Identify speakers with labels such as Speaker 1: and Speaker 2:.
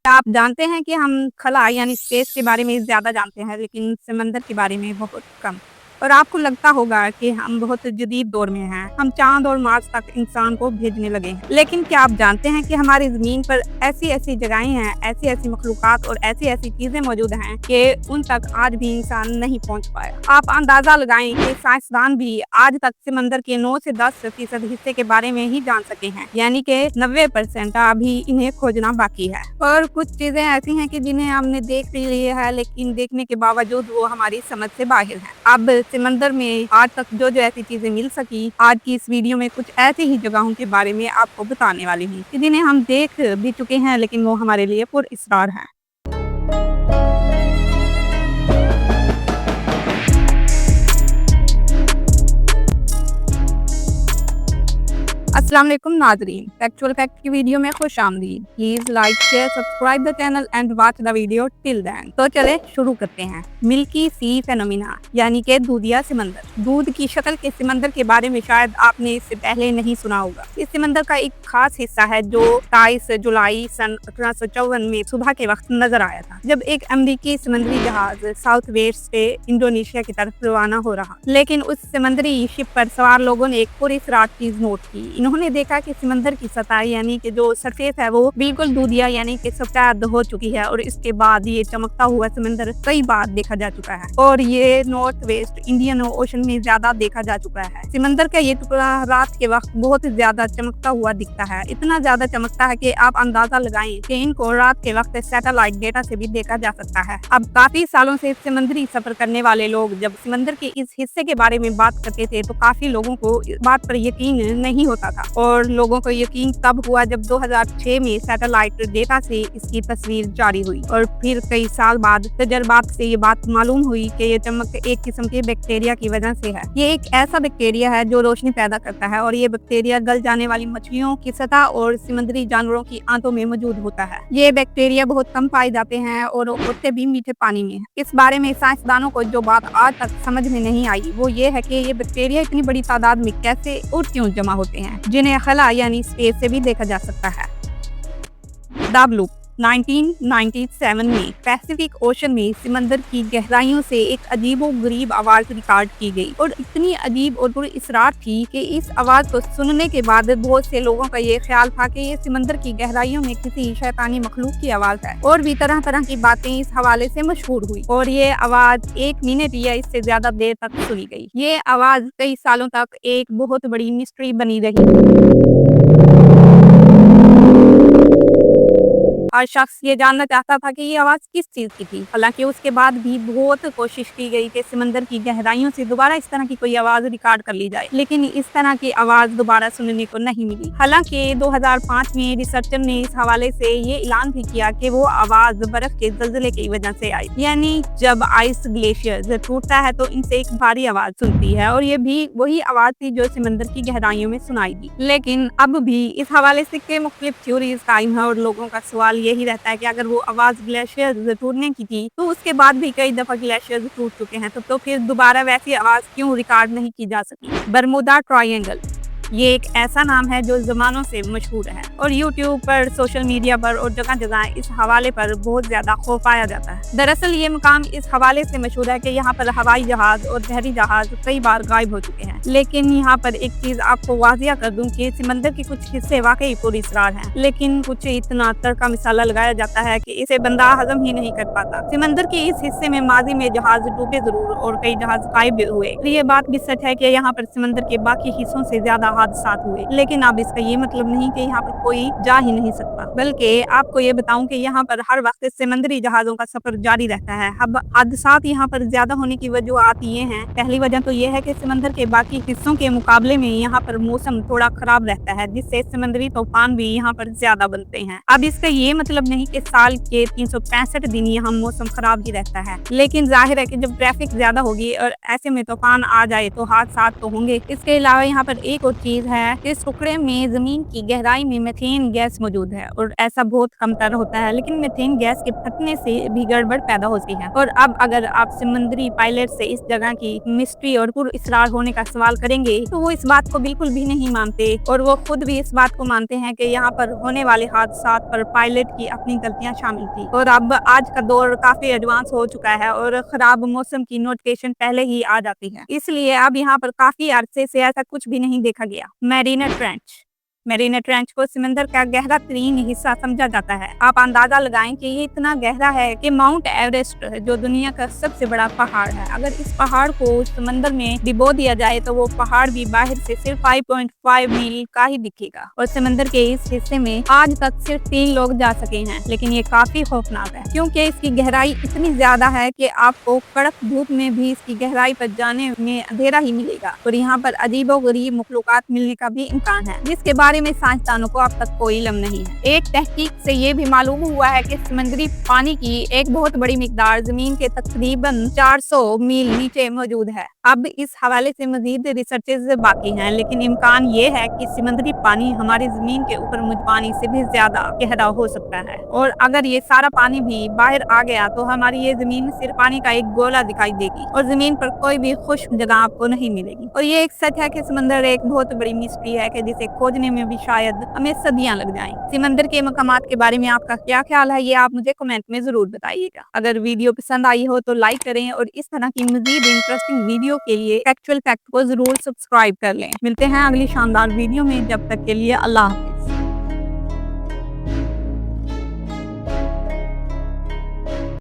Speaker 1: आप जानते हैं कि हम खला यानी स्पेस के बारे में ज़्यादा जानते हैं, लेकिन समंदर के बारे में बहुत कम। और आपको लगता होगा कि हम बहुत जदीद दौर में हैं। हम चाँद और मार्स तक इंसान को भेजने लगे हैं। लेकिन क्या आप जानते हैं कि हमारी ज़मीन पर ऐसी-ऐसी जगहें हैं, ऐसी-ऐसी मखलूक़ात और ऐसी-ऐसी चीज़ें मौजूद हैं कि उन तक आज भी इंसान नहीं पहुँच पाया। आप अंदाज़ा लगाएँ कि साइंसदान भी आज तक समंदर के 9 से 10% हिस्से के बारे में ही जान सके हैं, यानी कि 90% अभी इन्हें खोजना बाकी है। और कुछ चीज़ें ऐसी हैं कि जिन्हें हमने देख भी लिया है, लेकिन देखने के बावजूद वो हमारी समझ से बाहर हैं। अब समंदर में आज तक जो ऐसी चीज़ें मिल सकी, आज की इस वीडियो में कुछ ऐसी ही जगहों के बारे में आपको बताने वाली हूँ कि जिन्हें हम देख भी चुके हैं, लेकिन वो हमारे लिए पुरअसरार हैं। अस्सलाम वालेकुम नाज़रीन, फैक्चुअल फैक्ट की वीडियो में खुशामदीद। Please like share subscribe the channel and watch the video till then. तो चले शुरू करते हैं। मिल्की सी फेनोमिना यानी कि दूधिया समंदर। दूध की शक्ल के समंदर के बारे में शायद आपने इससे पहले नहीं सुना होगा। इस समंदर का एक खास हिस्सा है जो 23 जुलाई सन 1854 में सुबह के वक्त नजर आया था, जब एक अमेरिकी समुद्री जहाज साउथ वेस्ट से इंडोनेशिया की तरफ रवाना हो रहा। लेकिन उस समुद्री शिप पर सवार लोगों ने एक पुरअसरार चीज नोट की। उन्होंने देखा कि समंदर की सतह यानी कि जो सरफेस है वो बिल्कुल दूधिया यानी कि सफेद हो चुकी है, और इसके बाद ये चमकता हुआ समंदर कई बार देखा जा चुका है, और ये नॉर्थ वेस्ट इंडियन ओशन में ज्यादा देखा जा चुका है। समंदर का ये टुकड़ा रात के वक्त बहुत ज्यादा चमकता हुआ दिखता है। इतना ज्यादा चमकता है कि आप अंदाजा लगाएं कि इनको रात के वक्त सैटेलाइट डेटा से भी देखा जा सकता है। अब काफी सालों से समुद्री सफर करने वाले लोग जब समंदर के इस हिस्से के बारे में बात करते थे तो काफी लोगों को इस बात पर यकीन नहीं होता था, और लोगों को यकीन तब हुआ जब 2006 में सैटेलाइट डेटा से इसकी तस्वीर जारी हुई, और फिर कई साल बाद तजर्बात से ये बात मालूम हुई कि ये चमक एक किस्म के बैक्टीरिया की वजह से है। ये एक ऐसा बैक्टीरिया है जो रोशनी पैदा करता है, और ये बैक्टीरिया गल जाने वाली मछलियों की सतह और समुद्री जानवरों की आंतों में मौजूद होता है। ये बैक्टीरिया बहुत कम पाए जाते हैं और होते भी मीठे पानी में। इस बारे में साइंसदानों को जो बात आज तक समझ में नहीं आई वो ये है कि ये बैक्टीरिया इतनी बड़ी तादाद में कैसे और क्यों जमा होते हैं, जिन्हें खला यानी स्पेस से भी देखा जा सकता है। द ब्लूप 1997 में पैसिफिक ओशन में समंदर की गहराइयों से एक अजीबोगरीब आवाज रिकॉर्ड की गई, और इतनी अजीब और पुरअसरार थी कि इस आवाज को सुनने के बाद बहुत से लोगों का ये ख्याल था कि ये समंदर की गहराइयों में किसी शैतानी मखलूक की आवाज है। और भी तरह तरह की बातें इस हवाले से मशहूर हुई, और ये आवाज 1 मिनट या इससे ज्यादा देर तक सुनी गई। ये आवाज कई सालों तक एक बहुत बड़ी मिस्ट्री बनी रही। हर शख्स ये जानना चाहता था कि ये आवाज किस चीज की थी। हालांकि उसके बाद भी बहुत कोशिश की गई कि समंदर की गहराइयों से दोबारा इस तरह की कोई आवाज रिकॉर्ड कर ली जाए, लेकिन इस तरह की आवाज दोबारा सुनने को नहीं मिली। हालांकि 2005 में रिसर्चर ने इस हवाले से ये ऐलान भी किया कि वो आवाज बर्फ के ज़लज़ले की वजह से आई, यानी जब आइस ग्लेशियर टूटता है तो इनसे एक भारी आवाज सुनती है, और ये भी वही आवाज थी जो समंदर की गहराइयों में सुनाई दी। लेकिन अब भी इस हवाले से के मुख्तलिफ थ्योरीज कायम है, और लोगों का सवाल यही रहता है कि अगर वो आवाज ग्लेशियर टूटने की थी तो उसके बाद भी कई दफा ग्लेशियर टूट चुके हैं, तो फिर दोबारा वैसी आवाज क्यों रिकॉर्ड नहीं की जा सकी। बरमुदा ट्रायंगल ये एक ऐसा नाम है जो जमानों से मशहूर है, और यूट्यूब पर, सोशल मीडिया पर और जगह जगह इस हवाले पर बहुत ज्यादा खौफ पाया जाता है। दरअसल ये मुकाम इस हवाले से मशहूर है कि यहाँ पर हवाई जहाज और बहरी जहाज कई बार गायब हो चुके हैं। लेकिन यहाँ पर एक चीज आपको वाजिया कर दूं कि समंदर के कुछ हिस्से वाकई पुरअसरार हैं, लेकिन कुछ इतना तड़का मिसाला लगाया जाता है कि इसे बंदा हजम ही नहीं कर पाता। समंदर के इस हिस्से में माजी में जहाज डूबे जरूर और कई जहाज गायब हुए। ये बात भी सच है कि यहाँ पर समंदर के बाकी हिस्सों से ज्यादा हादसात हुए, लेकिन अब इसका ये मतलब नहीं कि यहाँ पर कोई जा ही नहीं सकता, बल्कि आपको ये बताऊं कि यहाँ पर हर वक्त समुद्री जहाजों का सफर जारी रहता है। अब हादसात यहाँ पर ज्यादा होने की वजूहत ये हैं। पहली वजह तो ये है कि समंदर के बाकी हिस्सों के मुकाबले में यहाँ पर मौसम थोड़ा खराब रहता है, जिससे समुद्री तूफान भी यहाँ पर ज्यादा बनते हैं। अब इसका ये मतलब नहीं कि साल के 365 दिन यहाँ मौसम खराब ही रहता है, लेकिन जाहिर है कि जब ट्रैफिक ज्यादा होगी और ऐसे में तूफान आ जाए तो हादसात तो होंगे। इसके अलावा यहाँ पर एक और चीज है, इस टुकड़े में जमीन की गहराई में मीथेन गैस मौजूद है, और ऐसा बहुत कमतर होता है, लेकिन मीथेन गैस के फटने से भी गड़बड़ पैदा होती है। और अब अगर आप समुद्री पायलट से इस जगह की मिस्ट्री और पुरअसरार होने का सवाल करेंगे तो वो इस बात को बिल्कुल भी नहीं मानते और वो खुद भी इस बात को मानते हैं कि यहाँ पर होने वाले हादसात पर पायलट की अपनी गलतियां शामिल थी। और अब आज का दौर काफी एडवांस हो चुका है और खराब मौसम की नोटिफिकेशन पहले ही आ जाती है, इसलिए अब यहाँ पर काफी अरसे से ऐसा कुछ भी नहीं देखा गया। मैरीना ट्रेंच। मैरीना ट्रेंच को समंदर का गहरा तरीन हिस्सा समझा जाता है। आप अंदाजा लगाएं कि ये इतना गहरा है कि माउंट एवरेस्ट, जो दुनिया का सबसे बड़ा पहाड़ है, अगर इस पहाड़ को समंदर में डिबो दिया जाए तो वो पहाड़ भी बाहर से सिर्फ 5.5 मील का ही दिखेगा। और समंदर के इस हिस्से में आज तक सिर्फ 3 लोग जा सके हैं, लेकिन ये काफी खौफनाक है क्योंकि इसकी गहराई इतनी ज्यादा है कि आपको कड़क धूप में भी इसकी गहराई पर जाने में अंधेरा ही मिलेगा। और यहाँ पर अजीबोगरीब मखलूकात मिलने का भी इम्कान है, जिसके बारे में साइंसदानों को अब तक कोई इल्म नहीं है। एक तहकीक से ये भी मालूम हुआ है कि समुद्री पानी की एक बहुत बड़ी मिकदार जमीन के तकरीबन 400 मील नीचे मौजूद है। अब इस हवाले से मजीद रिसर्चेस बाकी हैं, लेकिन इम्कान ये है कि समुद्री पानी हमारी जमीन के ऊपर मौजूद पानी से भी ज्यादा गहरा हो सकता है। और अगर ये सारा पानी भी बाहर आ गया तो हमारी ये जमीन सिर्फ पानी का एक गोला दिखाई देगी और जमीन पर कोई भी खुश्क जगह आपको नहीं मिलेगी। और ये एक सच है कि समंदर एक बहुत बड़ी मिस्ट्री है कि जिसे खोजने में भी शायद हमें सदियां लग जाएं। समंदर के मकामात के बारे में आपका क्या ख्याल है, ये आप मुझे कमेंट में जरूर बताइएगा। अगर वीडियो पसंद आई हो तो लाइक करें और इस तरह की मजीद इंटरेस्टिंग वीडियो के लिए फैक्चुअल फैक्ट को जरूर सब्सक्राइब कर लें। मिलते हैं अगली शानदार वीडियो में, जब तक के लिए अल्लाह।